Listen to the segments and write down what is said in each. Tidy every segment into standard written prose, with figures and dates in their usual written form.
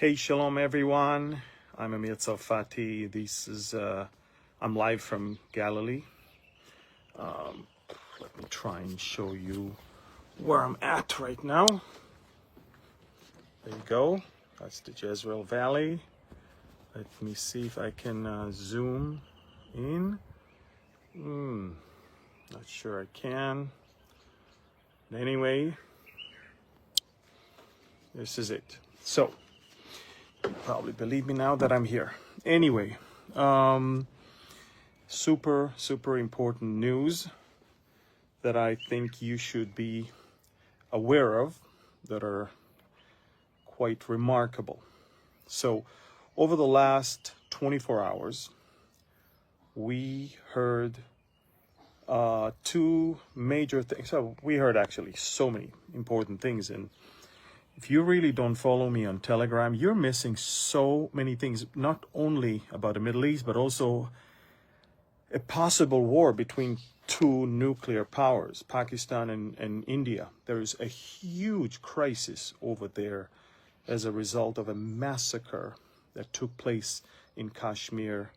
Hey, shalom everyone. I'm Amir Tsarfati. I'm live from Galilee. Let me try and show you where I'm at right now. There you go. That's the Jezreel Valley. Let me see if I can zoom in. Not sure I can. Anyway, this is it. So, you probably believe me now that I'm here. Anyway, super important news that I think you should be aware of that are quite remarkable. So, over the last 24 hours, we heard two major things. So we heard actually so many important things, and if you really don't follow me on Telegram, you're missing so many things, not only about the Middle East, but also a possible war between two nuclear powers, Pakistan and India. There is a huge crisis over there as a result of a massacre that took place in Kashmir,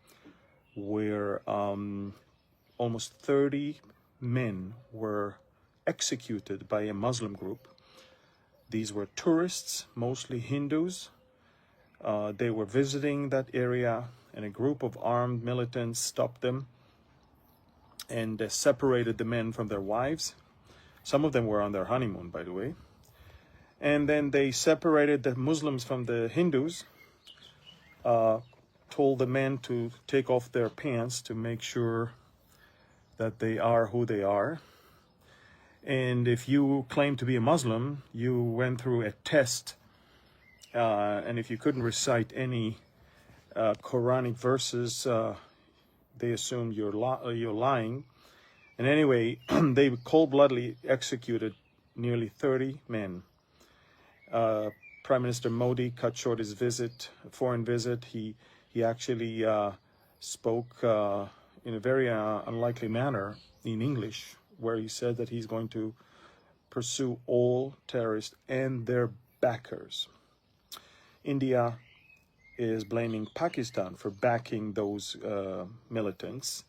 where almost 30 men were executed by a Muslim group. These were tourists, mostly Hindus. They were visiting that area, and a group of armed militants stopped them and separated the men from their wives. Some of them were on their honeymoon, by the way. And then they separated the Muslims from the Hindus, told the men to take off their pants to make sure that they are who they are. And if you claim to be a Muslim, you went through a test. And if you couldn't recite any Quranic verses, they assumed you're lying. And anyway, they cold-bloodedly executed nearly 30 men. Prime Minister Modi cut short his foreign visit. He actually spoke in a very unlikely manner in English, where he said that he's going to pursue all terrorists and their backers. India is blaming Pakistan for backing those militants,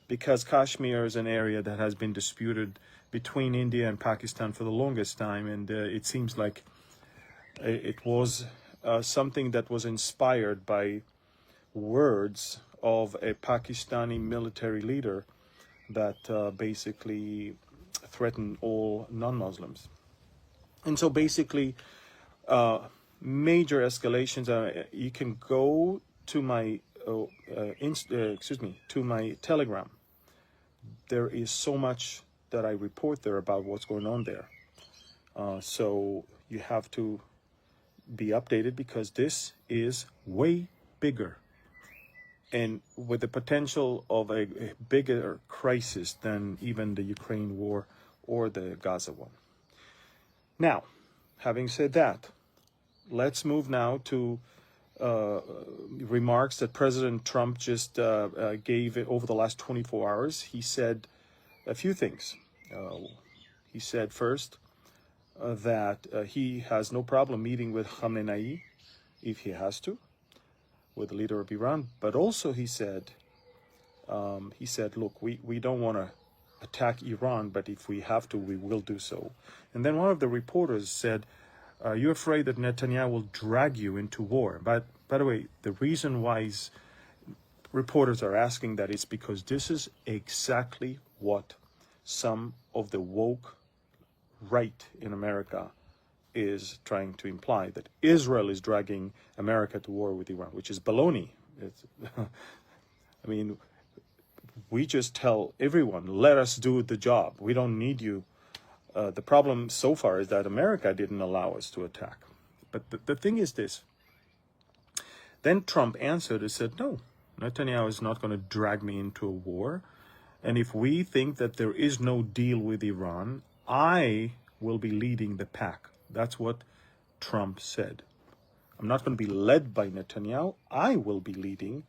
because Kashmir is an area that has been disputed between India and Pakistan for the longest time, and it seems like it was something that was inspired by words of a Pakistani military leader that basically threaten all non-Muslims. And so basically, major escalations. You can go to my to my Telegram. There is so much that I report there about what's going on there. So you have to be updated, because this is way bigger, and with the potential of a bigger crisis than even the Ukraine war or the Gaza one. Now, having said that, let's move now to remarks that President Trump just gave over the last 24 hours. He said a few things. He said first that he has no problem meeting with Khamenei if he has to, with the leader of Iran. But also he said, look, we don't want to attack Iran, but if we have to, we will do so. And then one of the reporters said, are you afraid that Netanyahu will drag you into war? But by the way, the reason why reporters are asking that is because this is exactly what some of the woke right in America is trying to imply, that Israel is dragging America to war with Iran, which is baloney. I mean, we just tell everyone, let us do the job. We don't need you. The problem so far is that America didn't allow us to attack. But the thing is this. Then Trump answered and said, no, Netanyahu is not going to drag me into a war. And if we think that there is no deal with Iran, I will be leading the pack. That's what Trump said. I'm not going to be led by Netanyahu. I will be leading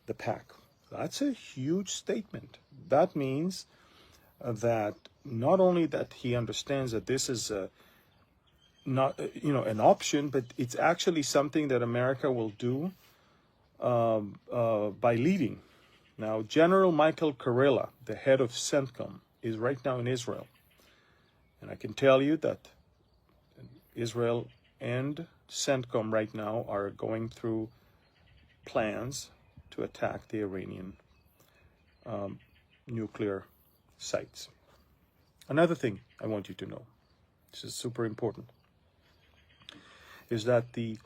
the pack. That's a huge statement. That means that not only that he understands that this is not an option, but it's actually something that America will do by leading. Now, General Michael Kurilla, the head of CENTCOM, is right now in Israel. And I can tell you that Israel and CENTCOM right now are going through plans to attack the Iranian nuclear sites. Another thing I want you to know, this is super important, is that the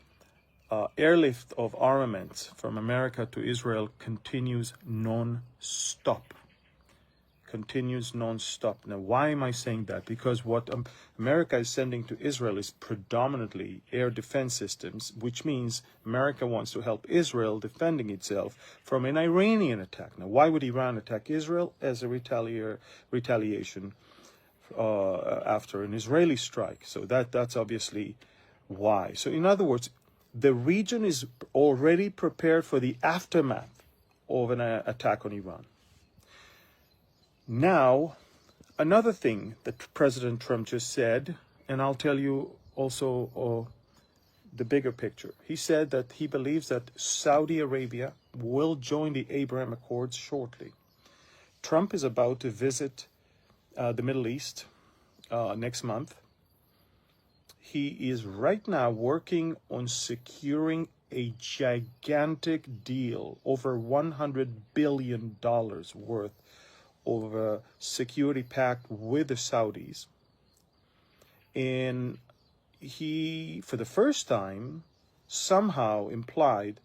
airlift of armaments from America to Israel continues non-stop. Now, why am I saying that? Because what America is sending to Israel is predominantly air defense systems, which means America wants to help Israel defending itself from an Iranian attack. Now, why would Iran attack Israel? As a retaliation after an Israeli strike. So that's obviously why. So in other words, the region is already prepared for the aftermath of an attack on Iran. Now, another thing that President Trump just said, and I'll tell you also the bigger picture. He said that he believes that Saudi Arabia will join the Abraham Accords shortly. Trump is about to visit the Middle East next month. He is right now working on securing a gigantic deal, over $100 billion worth of a security pact with the Saudis. And he, for the first time, somehow implied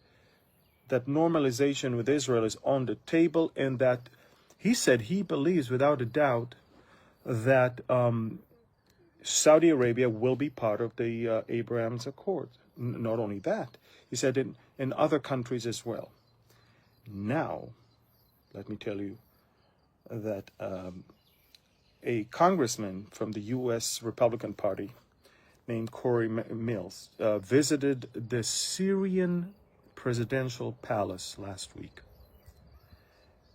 that normalization with Israel is on the table, and that he said he believes without a doubt that Saudi Arabia will be part of the Abraham's Accord. Not only that, he said in other countries as well. Now, let me tell you that a congressman from the U.S. Republican Party named Corey Mills visited the Syrian presidential palace last week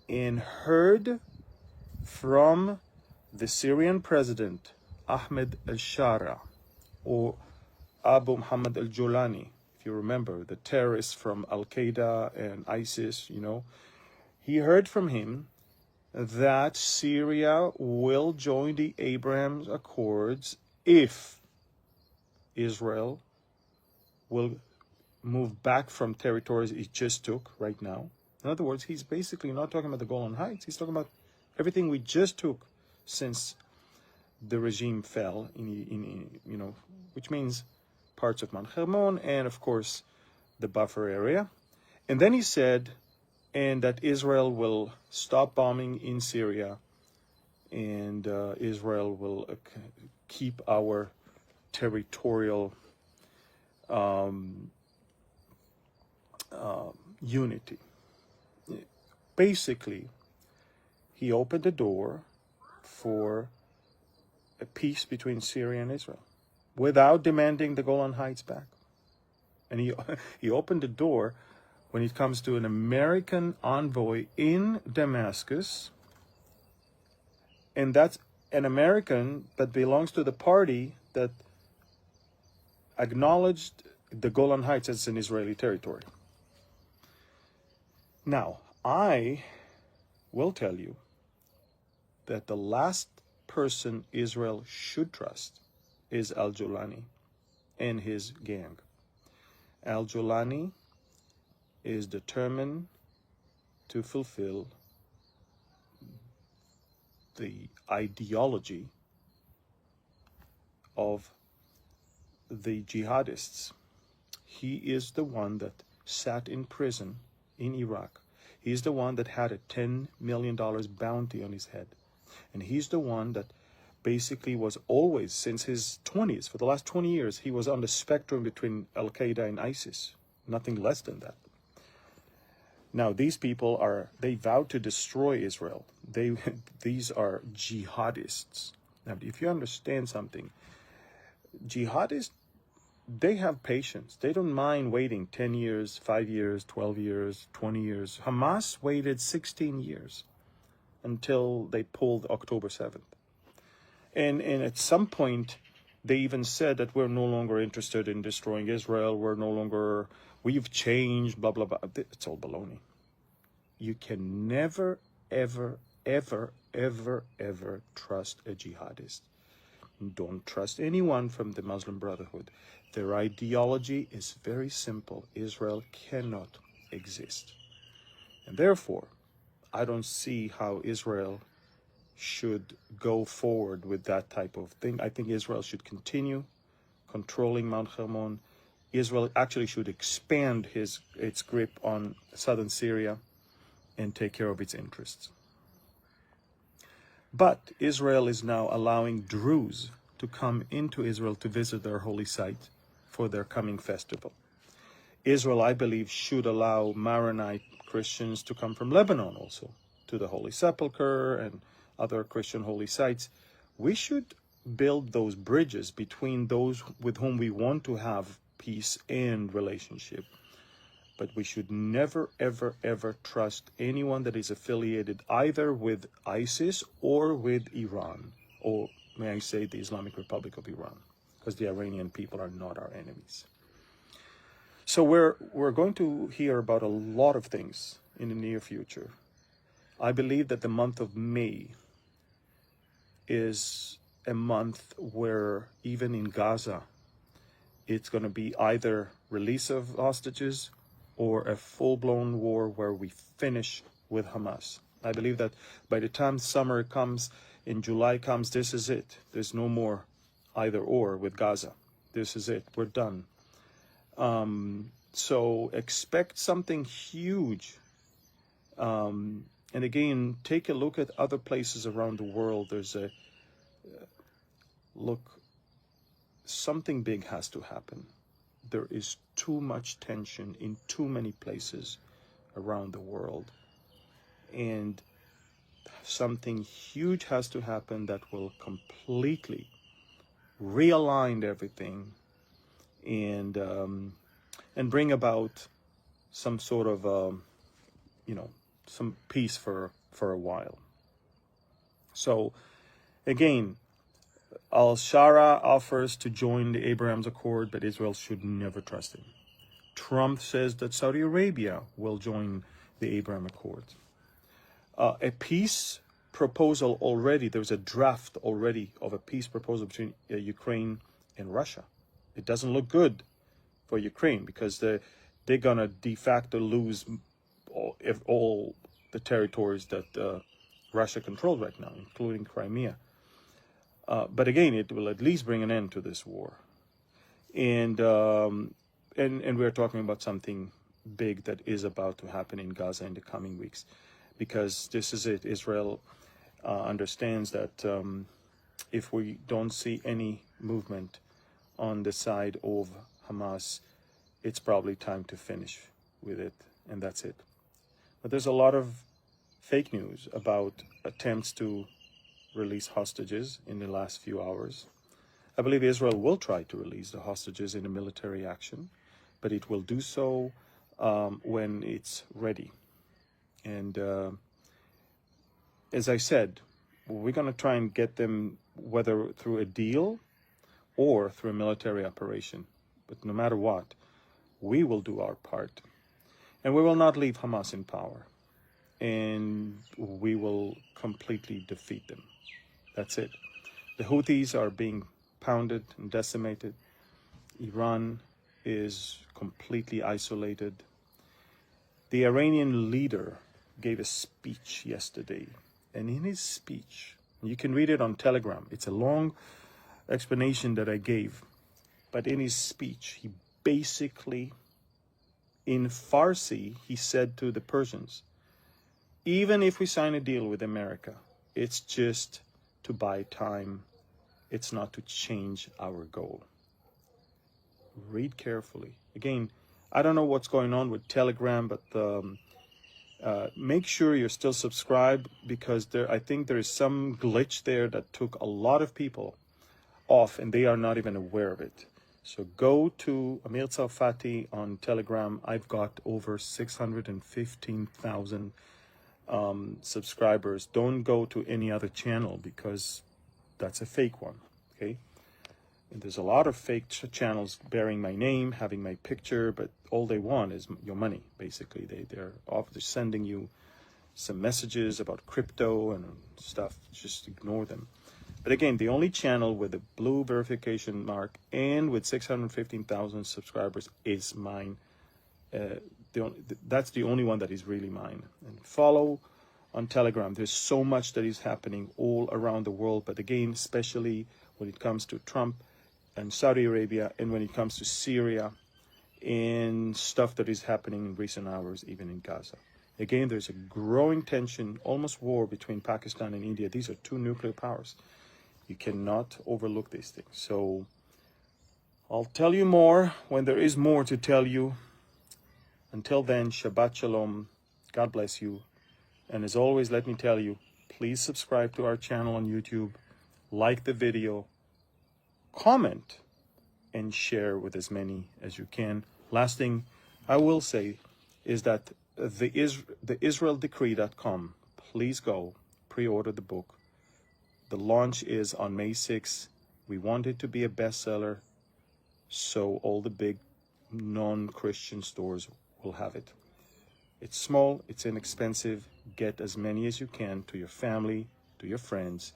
and heard from the Syrian president, Ahmed al-Shara, or Abu Muhammad al-Julani, if you remember, the terrorists from Al-Qaeda and ISIS, he heard from him that Syria will join the Abraham Accords if Israel will move back from territories it just took right now. In other words, he's basically not talking about the Golan Heights. He's talking about everything we just took since the regime fell, which means parts of Mount Hermon and, of course, the buffer area. And then he said, and that Israel will stop bombing in Syria, and Israel will keep our territorial unity. Basically, he opened the door for a peace between Syria and Israel without demanding the Golan Heights back. And he opened the door when it comes to an American envoy in Damascus, and that's an American that belongs to the party that acknowledged the Golan Heights as an Israeli territory. Now, I will tell you that the last person Israel should trust is al-Julani and his gang. Al-Julani is determined to fulfill the ideology of the jihadists. He is the one that sat in prison in Iraq. He's the one that had a $10 million bounty on his head. And he's the one that basically was always, since his 20s, for the last 20 years, he was on the spectrum between Al-Qaeda and ISIS. Nothing less than that. Now, these people they vowed to destroy Israel. These are jihadists. Now, if you understand something, jihadists, they have patience. They don't mind waiting 10 years, 5 years, 12 years, 20 years. Hamas waited 16 years until they pulled October 7th. And at some point, They even said that we're no longer interested in destroying Israel. We've changed, blah, blah, blah. It's all baloney. You can never, ever, ever, ever, ever trust a jihadist. Don't trust anyone from the Muslim Brotherhood. Their ideology is very simple. Israel cannot exist. And therefore, I don't see how Israel should go forward with that type of thing. I think Israel should continue controlling Mount Hermon. Israel actually should expand its grip on southern Syria and take care of its interests. But Israel is now allowing Druze to come into Israel to visit their holy site for their coming festival. Israel, I believe, should allow Maronite Christians to come from Lebanon also to the Holy Sepulchre and other Christian holy sites. We should build those bridges between those with whom we want to have peace and relationship. But we should never, ever, ever trust anyone that is affiliated either with ISIS or with Iran, or may I say the Islamic Republic of Iran, because the Iranian people are not our enemies. So we're going to hear about a lot of things in the near future. I believe that the month of May is a month where even in Gaza, it's going to be either release of hostages or a full-blown war where we finish with Hamas. I believe that by the time summer comes, in July comes, this is it. There's no more either or with Gaza. This is it. We're done. So expect something huge. And again, take a look at other places around the world. There's something big has to happen. There is too much tension in too many places around the world. And something huge has to happen that will completely realign everything and bring about some sort of, some peace for a while. So, again, Al-Shara offers to join the Abraham's Accord, but Israel should never trust him. Trump says that Saudi Arabia will join the Abraham Accord. A peace proposal already, there's a draft already of a peace proposal between Ukraine and Russia. It doesn't look good for Ukraine because they're going to de facto lose all the territories that Russia controls right now, including Crimea. But again, it will at least bring an end to this war. And we're talking about something big that is about to happen in Gaza in the coming weeks. Because this is it. Israel understands that if we don't see any movement on the side of Hamas, it's probably time to finish with it. And that's it. But there's a lot of fake news about attempts to release hostages in the last few hours. I believe Israel will try to release the hostages in a military action, but it will do so when it's ready. And as I said, we're going to try and get them whether through a deal or through a military operation. But no matter what, we will do our part. And we will not leave Hamas in power. And we will completely defeat them. That's it. The Houthis are being pounded and decimated. Iran is completely isolated. The Iranian leader gave a speech yesterday. And in his speech, you can read it on Telegram. It's a long explanation that I gave. But in his speech, he basically, in Farsi, he said to the Persians, even if we sign a deal with America, it's just to buy time. It's not to change our goal. Read carefully. Again, I don't know what's going on with Telegram, but make sure you're still subscribed because I think there is some glitch there that took a lot of people off and they are not even aware of it. So go to Amir Tsarfati on Telegram. I've got over 615,000 subscribers. Don't go to any other channel because that's a fake one, okay? And there's a lot of fake channels bearing my name, having my picture, but all they want is your money, basically. They're sending you some messages about crypto and stuff. Just ignore them. But again, the only channel with the blue verification mark and with 615,000 subscribers is mine. That's the only one that is really mine. And follow on Telegram. There's so much that is happening all around the world, but again, especially when it comes to Trump and Saudi Arabia, and when it comes to Syria and stuff that is happening in recent hours, even in Gaza. Again, there's a growing tension, almost war between Pakistan and India. These are two nuclear powers. You cannot overlook these things. So I'll tell you more when there is more to tell you. Until then, Shabbat Shalom. God bless you. And as always, let me tell you, please subscribe to our channel on YouTube, like the video, comment, and share with as many as you can. Last thing I will say is that the IsraelDecree.com, please go pre-order the book. The launch is on May 6th. We want it to be a bestseller, so all the big non-Christian stores will have it. It's small, it's inexpensive. Get as many as you can to your family, to your friends,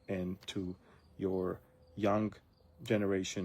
and to your young generation